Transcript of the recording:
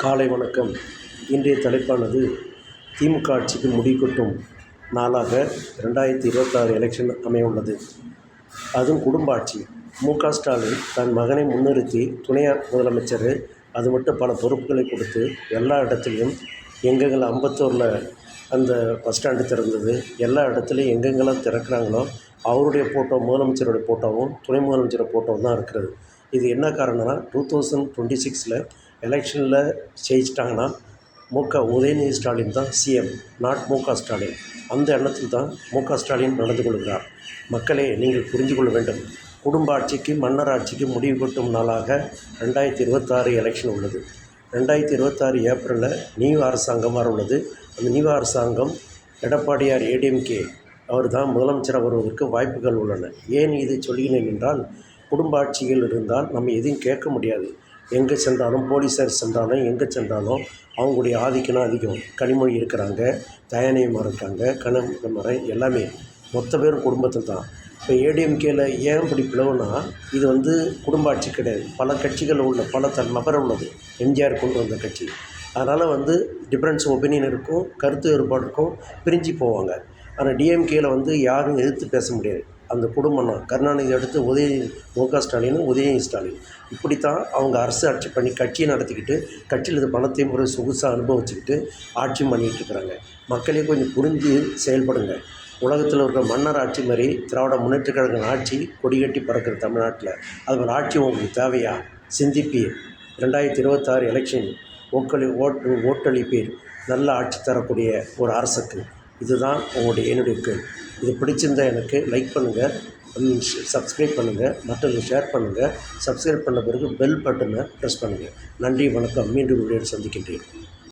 காலை வணக்கம். இன்றைய தலைப்பானது திமுக ஆட்சிக்கு முடிகொட்டும் நாளாக 2026 எலெக்ஷன் அமைய உள்ளது. அதுவும் குடும்ப ஆட்சி. மு.க.ஸ்டாலின் தன் மகனை முன்னிறுத்தி துணை முதலமைச்சர் அது மட்டும் பல பொறுப்புகளை கொடுத்து எல்லா இடத்துலையும் எங்கெங்கெல்லாம் அம்பத்தூரில் அந்த பஸ் ஸ்டாண்டு திறந்தது, எல்லா இடத்துலையும் எங்கெங்கெல்லாம் திறக்கிறாங்களோ அவருடைய ஃபோட்டோ, முதலமைச்சருடைய ஃபோட்டோவும் துணை முதலமைச்சரோட ஃபோட்டோவும் தான் இருக்கிறது. இது என்ன காரணம்னா 2026 எலெக்ஷனில் ஜெயிச்சிட்டாங்கன்னா உதயநிதி ஸ்டாலின் தான் சிஎம், நாட் மு.க. ஸ்டாலின். அந்த எண்ணத்தில் தான் மு.க. ஸ்டாலின் நடந்து கொள்கிறார். மக்களே, நீங்கள் புரிந்து கொள்ள வேண்டும். குடும்ப ஆட்சிக்கு மன்னர் ஆட்சிக்கு முடிவு கட்டும் நாளாக 2026 எலெக்ஷன் உள்ளது. 2026 ஏப்ரலில் நியூ அரசாங்கம் வர உள்ளது. அந்த நியூ அரசாங்கம் எடப்பாடியார் ஏடிஎம்கே அவர் தான் முதலமைச்சராக வருவதற்கு வாய்ப்புகள் உள்ளன. ஏன் இதை சொல்கிறேன் என்றால், குடும்ப ஆட்சிகள் இருந்தால் நம்ம எதையும் கேட்க முடியாது. எங்கே சென்றாலும், போலீஸார் சென்றாலும், எங்கே சென்றாலும் அவங்களுடைய ஆதிக்கம் அதிகம். கனிமொழி இருக்கிறாங்க, தயாநிதிமா இருக்காங்க, கனிமொழி எல்லாமே மொத்த பேரும் குடும்பத்தில் தான். இப்போ ஏடிஎம்கேல ஏன் இப்படி பிளவுனா, இது குடும்ப ஆட்சி கிடையாது. பல கட்சிகள் உள்ள பல நபர் உள்ளது. எம்ஜிஆர் கொண்டு வந்த கட்சி. அதனால் டிஃப்ரென்ஸ் ஒப்பீனியன் இருக்கும், கருத்து வேறுபாடு இருக்கும், பிரிஞ்சு போவாங்க. ஆனால் டிஎம்கேல யாரும் எதிர்த்து பேச முடியாது. அந்த குடும்பம் தான். கருணாநிதி அடுத்து மு.க. ஸ்டாலின், உதயநிதி ஸ்டாலின் இப்படித்தான் அவங்க அரசு ஆட்சி பண்ணி கட்சியை நடத்திக்கிட்டு கட்சியில் இது பணத்தையும் ஒரு சொகுசாக அனுபவிச்சுக்கிட்டு ஆட்சியும் பண்ணிகிட்டு இருக்கிறாங்க. மக்களே கொஞ்சம் புரிஞ்சு செயல்படுங்க. உலகத்தில் இருக்கிற மன்னர் ஆட்சி மாதிரி திராவிட முன்னேற்றக் கழக ஆட்சி கொடிகட்டி பறக்கிற தமிழ்நாட்டில் அது ஒரு ஆட்சி உங்களுக்கு தேவையா? சிந்திப்பீர். 2026 எலெக்ஷன் ஓட்டளிப்பீர். நல்ல ஆட்சி தரக்கூடிய ஒரு அரசுக்கு. இதுதான் என்னுடைய கேள்வி. இது பிடிச்சிருந்தால் எனக்கு லைக் பண்ணுங்கள், சப்ஸ்கிரைப் பண்ணுங்கள், மற்றவங்களுக்கு ஷேர் பண்ணுங்கள். சப்ஸ்கிரைப் பண்ண பிறகு பெல் பட்டனை ப்ரெஸ் பண்ணுங்கள். நன்றி, வணக்கம். மீண்டும் வீடியோவில் சந்திக்கின்றேன்.